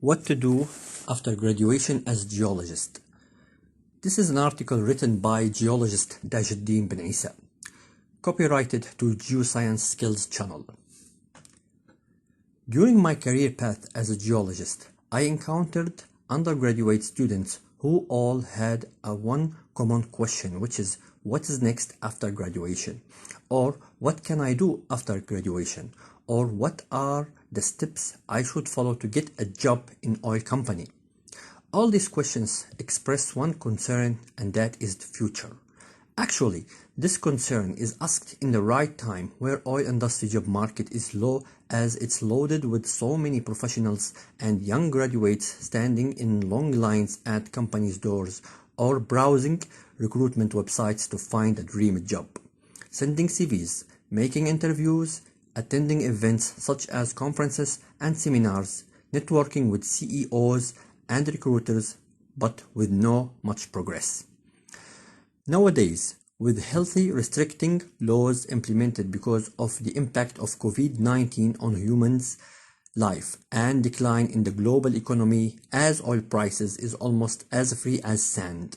What to do after graduation as geologist. This is an article written by Geologist Tajeddin Benissa, copyrighted to Geoscience Skills channel. During my career path as a geologist, I encountered undergraduate students who all had one common question, which is what is next after graduation, or what can I do after graduation, or what are the steps I should follow to get a job in oil company. All these questions express one concern, and that is the future. Actually, this concern is asked in the right time where oil industry job market is low, as it's loaded with so many professionals and young graduates standing in long lines at companies' doors or browsing recruitment websites to find a dream job, sending CVs, making interviews, attending events such as conferences and seminars, networking with CEOs and recruiters, but with no much progress. Nowadays, with healthy restricting laws implemented because of the impact of COVID-19 on humans' life and decline in the global economy as oil prices is almost as free as sand,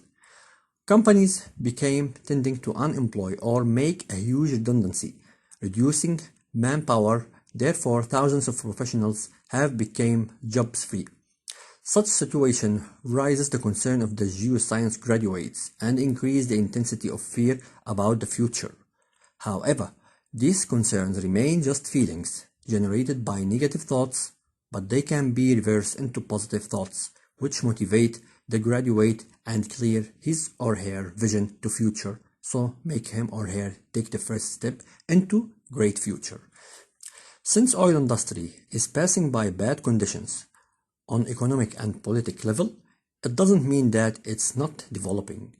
companies became tending to unemploy or make a huge redundancy, reducing manpower. Therefore, thousands of professionals have become jobs free. Such situation raises the concern of the geoscience graduates and increase the intensity of fear about the future. However, these concerns remain just feelings generated by negative thoughts, but they can be reversed into positive thoughts, which motivate the graduate and clear his or her vision to future, so make him or her take the first step into great future. Since oil industry is passing by bad conditions on economic and political level, it doesn't mean that it's not developing.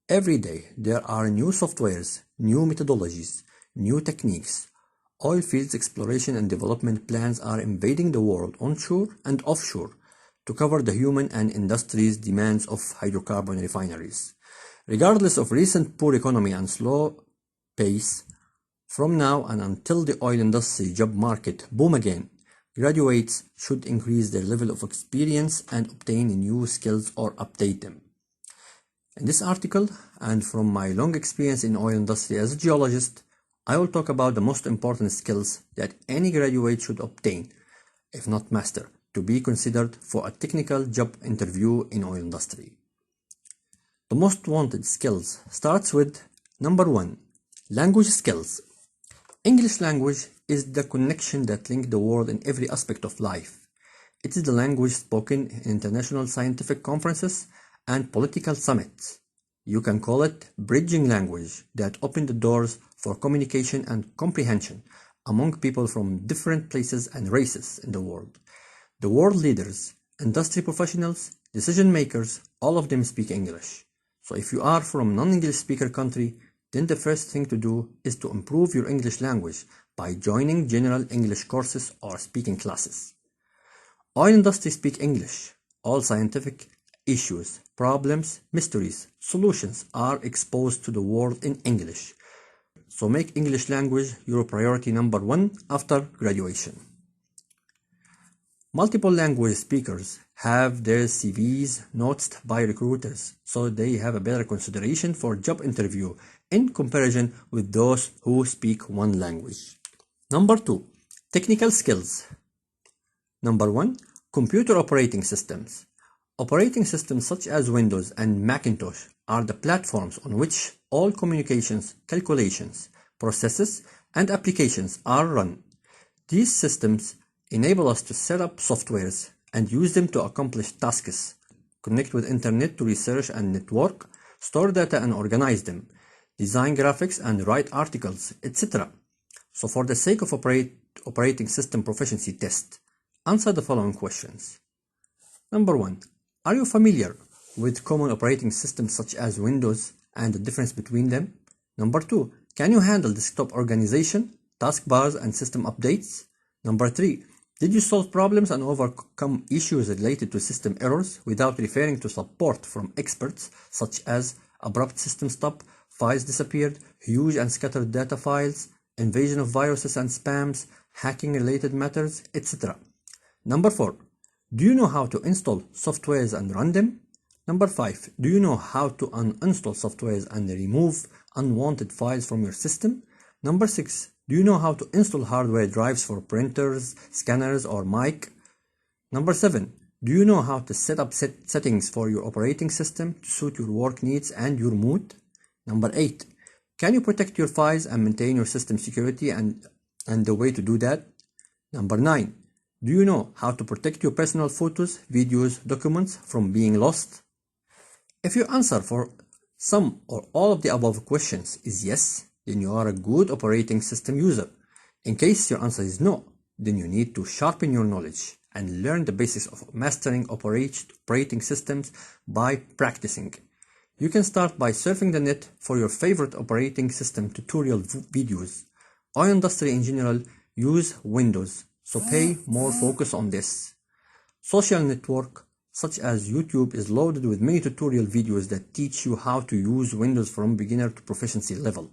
Every day there are new softwares, new methodologies, new techniques. Oil fields exploration and development plans are invading the world onshore and offshore to cover the human and industry's demands of hydrocarbon refineries. Regardless of recent poor economy and slow pace, from now and until the oil industry job market boom again, graduates should increase their level of experience and obtain new skills or update them. In this article, and from my long experience in oil industry as a geologist, I will talk about the most important skills that any graduate should obtain, if not master, to be considered for a technical job interview in oil industry. The most wanted skills starts with number 1, language skills. English language is the connection that links the world in every aspect of life. It is the language spoken in international scientific conferences and political summits. You can call it bridging language that opens the doors for communication and comprehension among people from different places and races in the world. The world leaders, industry professionals, decision makers, all of them speak English. So if you are from non-English speaker country, then the first thing to do is to improve your English language by joining general English courses or speaking classes. Oil industry speak English. All scientific issues, problems, mysteries, solutions are exposed to the world in English. So make English language your priority number 1 after graduation. Multiple language speakers have their CVs noticed by recruiters, so they have a better consideration for job interview in comparison with those who speak one language. Number 2, technical skills. Number 1, computer operating systems. Operating systems such as Windows and Macintosh are the platforms on which all communications, calculations, processes, and applications are run. These systems enable us to set up softwares and use them to accomplish tasks, connect with internet to research and network, store data and organize them, design graphics and write articles, etc. So for the sake of operating system proficiency test, answer the following questions. Number 1. Are you familiar with common operating systems such as Windows and the difference between them? Number 2. Can you handle desktop organization, taskbars and system updates? Number 3. Did you solve problems and overcome issues related to system errors without referring to support from experts such as abrupt system stop, files disappeared, huge and scattered data files, invasion of viruses and spams, hacking related matters, etc. Number 4. Do you know how to install softwares and run them? Number 5. Do you know how to uninstall softwares and remove unwanted files from your system? Number 6. Do you know how to install hardware drives for printers, scanners, or mic? Number 7. Do you know how to set up settings for your operating system to suit your work needs and your mood? Number 8. Can you protect your files and maintain your system security and the way to do that? Number 9. Do you know how to protect your personal photos, videos, documents from being lost? If your answer for some or all of the above questions is yes, then you are a good operating system user. In case your answer is no, then you need to sharpen your knowledge and learn the basics of mastering operating systems by practicing. You can start by surfing the net for your favorite operating system tutorial videos. Oil industry in general use Windows, so pay more focus on this. Social network such as YouTube is loaded with many tutorial videos that teach you how to use Windows from beginner to proficiency level.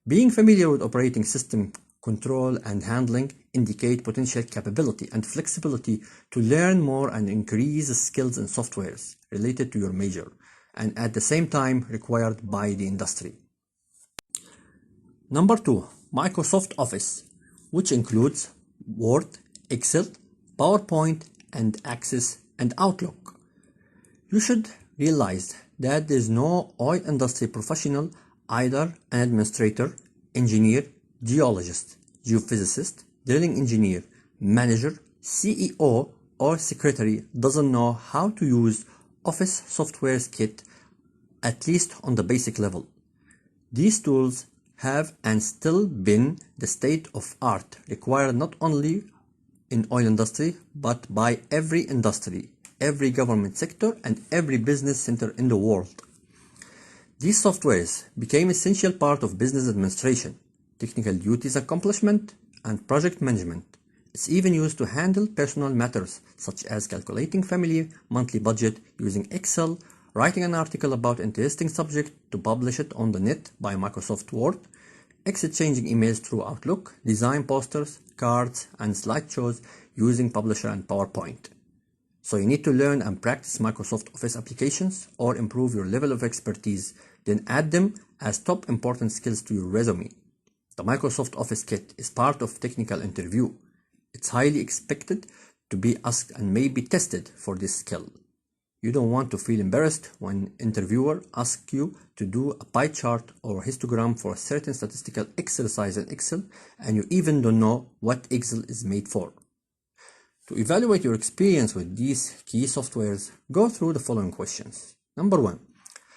Being familiar with operating system control and handling indicate potential capability and flexibility to learn more and increase skills in softwares related to your major and at the same time required by the industry. Number 2. Microsoft Office, which includes Word, Excel, PowerPoint, and Access and Outlook. You should realize that there is no oil industry professional, either an administrator, engineer, geologist, geophysicist, drilling engineer, manager, CEO, or secretary doesn't know how to use Office software kit, at least on the basic level. These tools have and still been the state of art, required not only in oil industry but by every industry, every government sector, and every business center in the world. These softwares became essential part of business administration, technical duties accomplishment, and project management. It's even used to handle personal matters such as calculating family monthly budget using Excel, writing an article about interesting subject to publish it on the net by Microsoft Word, exchanging emails through Outlook, design posters, cards, and slideshows using Publisher and PowerPoint. So you need to learn and practice Microsoft Office applications or improve your level of expertise, then add them as top important skills to your resume. The Microsoft Office kit is part of technical interview. It's highly expected to be asked and may be tested for this skill. You don't want to feel embarrassed when interviewer asks you to do a pie chart or histogram for a certain statistical exercise in Excel and you even don't know what Excel is made for. To evaluate your experience with these key softwares, go through the following questions. Number 1.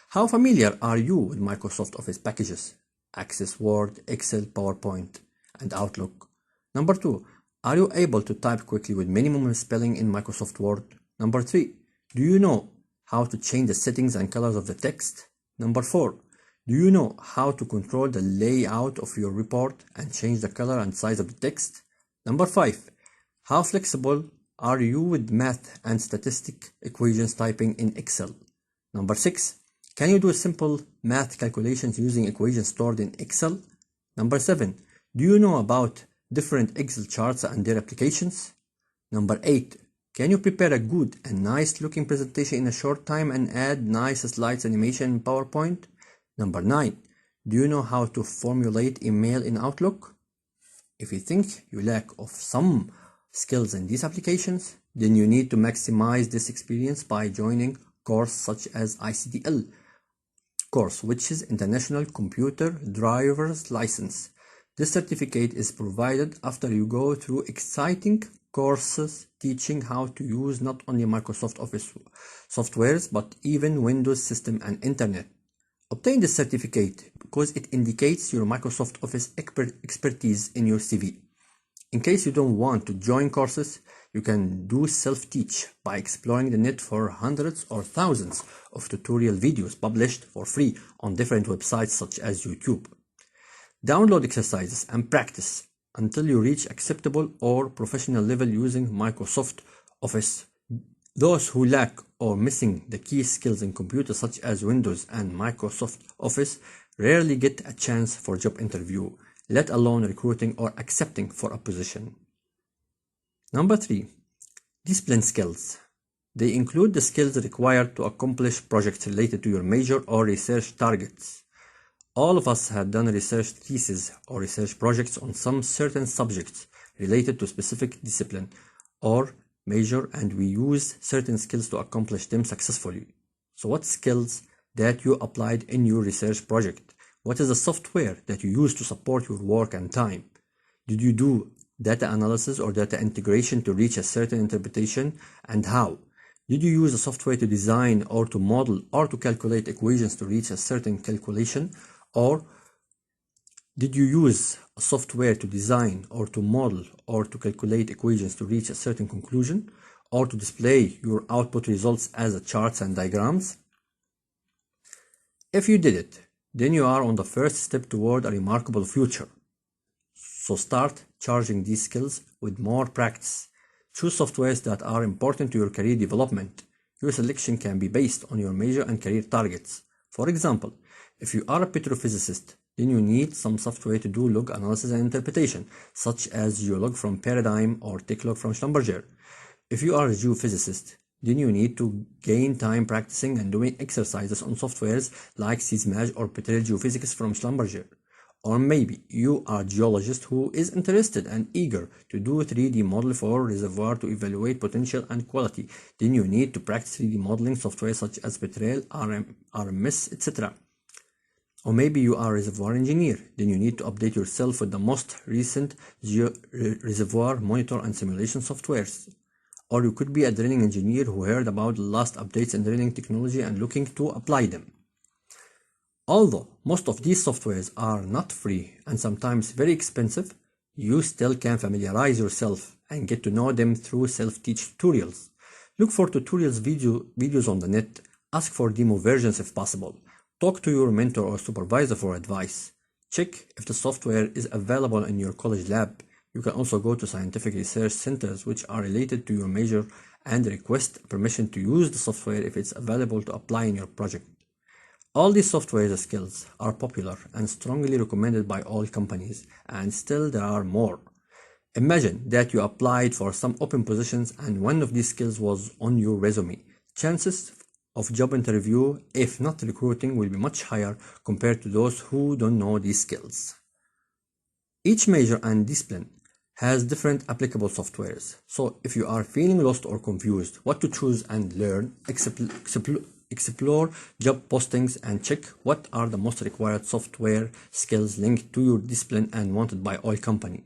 How familiar are you with Microsoft Office packages? Access Word, Excel, PowerPoint, and Outlook. Number 2. Are you able to type quickly with minimum spelling in Microsoft Word? Number 3. Do you know how to change the settings and colors of the text? Number 4. Do you know how to control the layout of your report and change the color and size of the text? Number 5. How flexible are you with math and statistic equations typing in Excel? Number 6. Can you do simple math calculations using equations stored in Excel? Number 7. Do you know about different Excel charts and their applications? Number 8. Can you prepare a good and nice looking presentation in a short time and add nice slides animation in PowerPoint? Number 9. Do you know how to formulate email in Outlook? If you think you lack of some skills in these applications, then you need to maximize this experience by joining course such as ICDL course, which is International Computer Driver's License. This certificate is provided after you go through exciting courses teaching how to use not only Microsoft Office softwares but even Windows system and internet. Obtain this certificate because it indicates your Microsoft Office expertise in your CV. In case you don't want to join courses, you can do self-teach by exploring the net for hundreds or thousands of tutorial videos published for free on different websites such as YouTube. Download exercises and practice until you reach acceptable or professional level using Microsoft Office. Those who lack or missing the key skills in computers such as Windows and Microsoft Office rarely get a chance for job interview, let alone recruiting or accepting for a position. Number 3. Discipline skills. They include the skills required to accomplish projects related to your major or research targets. All of us have done research theses or research projects on some certain subjects related to specific discipline or major, and we use certain skills to accomplish them successfully. So what skills that you applied in your research project? What is the software that you use to support your work and time? Did you do data analysis or data integration to reach a certain interpretation, and how? Did you use a software to design or to model or to calculate equations to reach a certain calculation? Or did you use a software to design or to model or to calculate equations to reach a certain conclusion, or to display your output results as charts and diagrams? If you did it, then you are on the first step toward a remarkable future. So start charging these skills with more practice. Choose softwares that are important to your career development. Your selection can be based on your major and career targets. For example, if you are a petrophysicist, then you need some software to do log analysis and interpretation, such as Geolog from Paradigm or TechLog from Schlumberger. If you are a geophysicist, then you need to gain time practicing and doing exercises on softwares like Seismage or Petrel Geophysics from Schlumberger. Or maybe you are a geologist who is interested and eager to do a 3D model for a reservoir to evaluate potential and quality. Then you need to practice 3D modeling software such as Petrel, RMS, etc. Or maybe you are a reservoir engineer. Then you need to update yourself with the most recent reservoir monitor and simulation softwares. Or you could be a drilling engineer who heard about the last updates in drilling technology and looking to apply them. Although most of these softwares are not free and sometimes very expensive, you still can familiarize yourself and get to know them through self-teach tutorials. Look for tutorials videos on the net, ask for demo versions if possible, talk to your mentor or supervisor for advice, check if the software is available in your college lab. You can also go to scientific research centers which are related to your major and request permission to use the software if it's available to apply in your project. All these software skills are popular and strongly recommended by all companies, and still there are more. Imagine that you applied for some open positions and one of these skills was on your resume. Chances of job interview, if not recruiting, will be much higher compared to those who don't know these skills. Each major and discipline has different applicable softwares. So if you are feeling lost or confused what to choose and learn, explore job postings and check what are the most required software skills linked to your discipline and wanted by all company.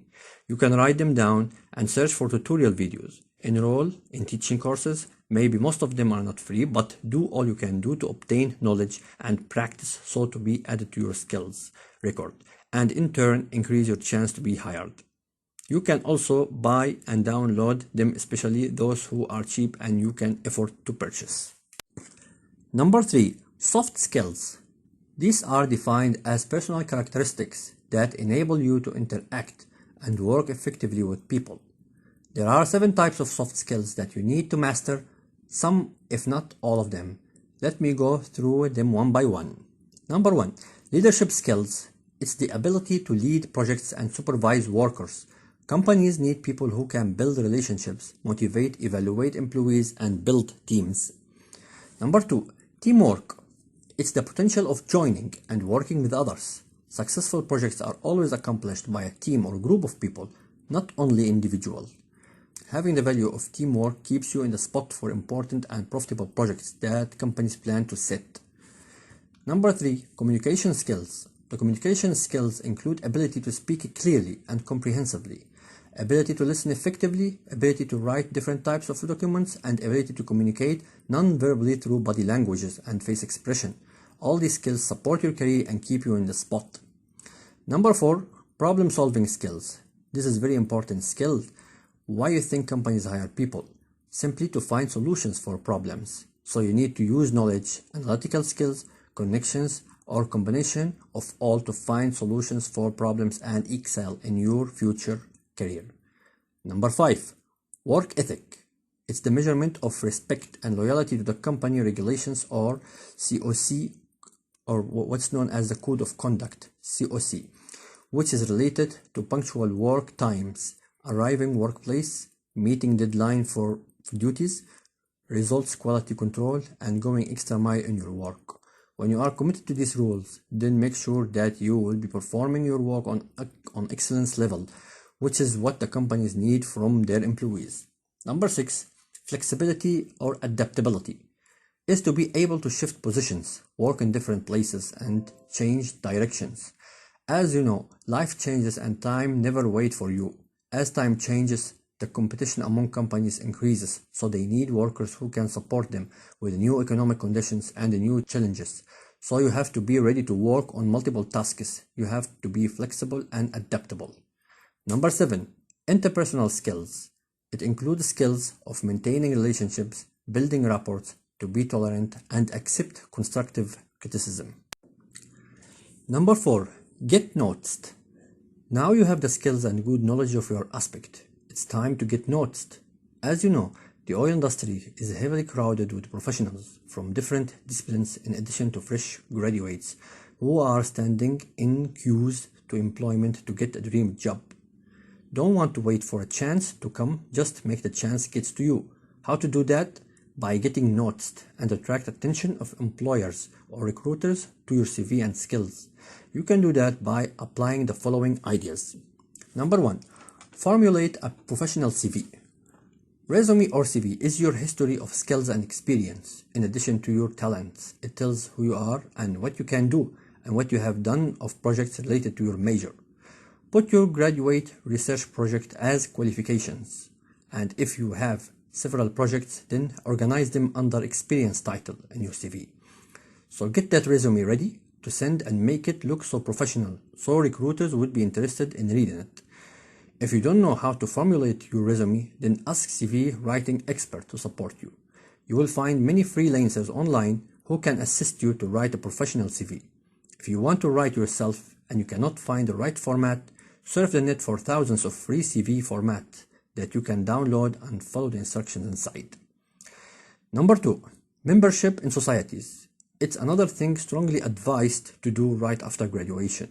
You can write them down and search for tutorial videos. Enroll in teaching courses. Maybe most of them are not free, but do all you can do to obtain knowledge and practice so to be added to your skills record, and in turn increase your chance to be hired. You can also buy and download them, especially those who are cheap and you can afford to purchase. Number 3. Soft skills. These are defined as personal characteristics that enable you to interact and work effectively with people. There are 7 types of soft skills that you need to master, some if not all of them. Let me go through them one by one. Number 1. Leadership skills. It's the ability to lead projects and supervise workers. Companies need people who can build relationships, motivate, evaluate employees, and build teams. Number 2. Teamwork. It's the potential of joining and working with others. Successful projects are always accomplished by a team or group of people, not only individuals. Having the value of teamwork keeps you in the spot for important and profitable projects that companies plan to set. Number 3. Communication skills. The communication skills include ability to speak clearly and comprehensively, ability to listen effectively, ability to write different types of documents, and ability to communicate non-verbally through body languages and face expression. All these skills support your career and keep you in the spot. Number 4. Problem-solving skills. This is very important skill. Why you think companies hire people? Simply to find solutions for problems. So you need to use knowledge, analytical skills, connections, or combination of all to find solutions for problems and excel in your future career. Number 5. Work ethic. It's the measurement of respect and loyalty to the company regulations, or COC, or what's known as the Code of Conduct, COC, which is related to punctual work times, arriving workplace, meeting deadline for duties, results quality control, and going extra mile in your work. When you are committed to these rules, then make sure that you will be performing your work on excellence level, which is what the companies need from their employees. Number 6, flexibility or adaptability is to be able to shift positions, work in different places, and change directions. As you know, life changes and time never wait for you. As time changes, the competition among companies increases, so they need workers who can support them with new economic conditions and new challenges. So you have to be ready to work on multiple tasks. You have to be flexible and adaptable. Number 7, interpersonal skills. It includes skills of maintaining relationships, building rapports, to be tolerant, and accept constructive criticism. Number 4, get noticed. Now you have the skills and good knowledge of your aspect. It's time to get noticed. As you know, the oil industry is heavily crowded with professionals from different disciplines in addition to fresh graduates who are standing in queues to employment to get a dream job. Don't want to wait for a chance to come, just make the chance get to you. How to do that? By getting noticed and attract attention of employers or recruiters to your CV and skills. You can do that by applying the following ideas. Number 1, formulate a professional CV. Resume or CV is your history of skills and experience. In addition to your talents, it tells who you are and what you can do and what you have done of projects related to your major. Put your graduate research project as qualifications, and if you have several projects, then organize them under experience title in your CV. So get that resume ready to send and make it look so professional, so recruiters would be interested in reading it. If you don't know how to formulate your resume, then ask CV writing expert to support you. You will find many freelancers online who can assist you to write a professional CV. If you want to write yourself and you cannot find the right format, surf the net for thousands of free CV formats that you can download and follow the instructions inside. Number 2, membership in societies. It's another thing strongly advised to do right after graduation.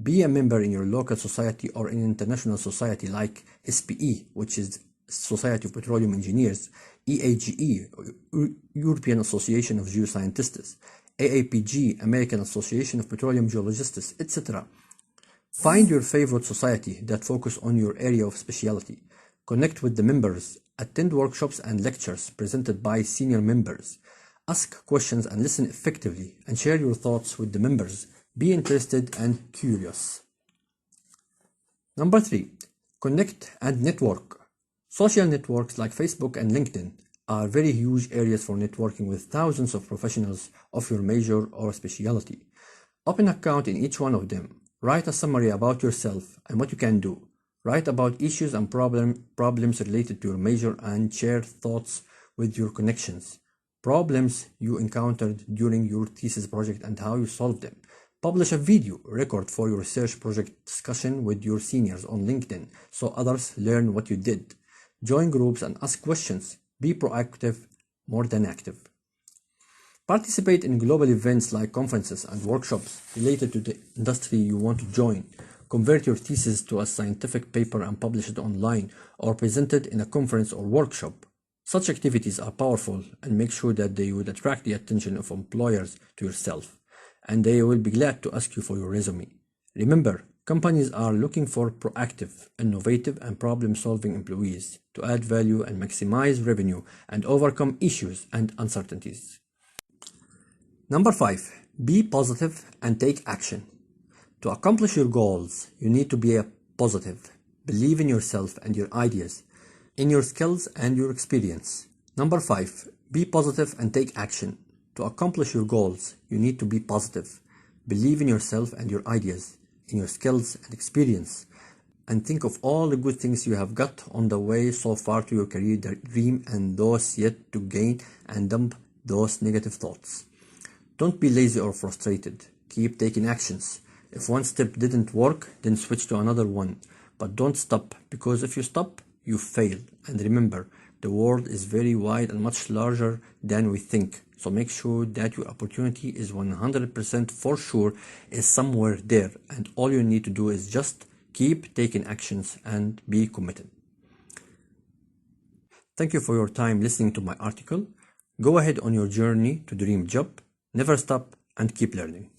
Be a member in your local society or in an international society like SPE, which is Society of Petroleum Engineers, EAGE, European Association of Geoscientists, AAPG, American Association of Petroleum Geologists, etc. Find your favorite society that focus on your area of specialty. Connect with the members, attend workshops and lectures presented by senior members. Ask questions and listen effectively, and share your thoughts with the members. Be interested and curious. Number 3, connect and network. Social networks like Facebook and LinkedIn are very huge areas for networking with thousands of professionals of your major or specialty. Open an account in each one of them. Write a summary about yourself and what you can do. Write about issues and problems related to your major and share thoughts with your connections. Problems you encountered during your thesis project and how you solved them. Publish a video record for your research project discussion with your seniors on LinkedIn so others learn what you did. Join groups and ask questions. Be proactive more than active. Participate in global events like conferences and workshops related to the industry you want to join. Convert your thesis to a scientific paper and publish it online or present it in a conference or workshop. Such activities are powerful and make sure that they would attract the attention of employers to yourself, and they will be glad to ask you for your resume. Remember, companies are looking for proactive, innovative, and problem-solving employees to add value and maximize revenue and overcome issues and uncertainties. Number 5, be positive and take action. To accomplish your goals, you need to be positive. Believe in yourself and your ideas, in your skills and your experience. Number 5, be positive and take action. To accomplish your goals, you need to be positive. Believe in yourself and your ideas, in your skills and experience, and think of all the good things you have got on the way so far to your career dream and those yet to gain, and dump those negative thoughts. Don't be lazy or frustrated. Keep taking actions. If one step didn't work, then switch to another one. But don't stop, because if you stop, you fail. And remember, the world is very wide and much larger than we think. So make sure that your opportunity is 100% for sure is somewhere there. And all you need to do is just keep taking actions and be committed. Thank you for your time listening to my article. Go ahead on your journey to dream job. Never stop and keep learning.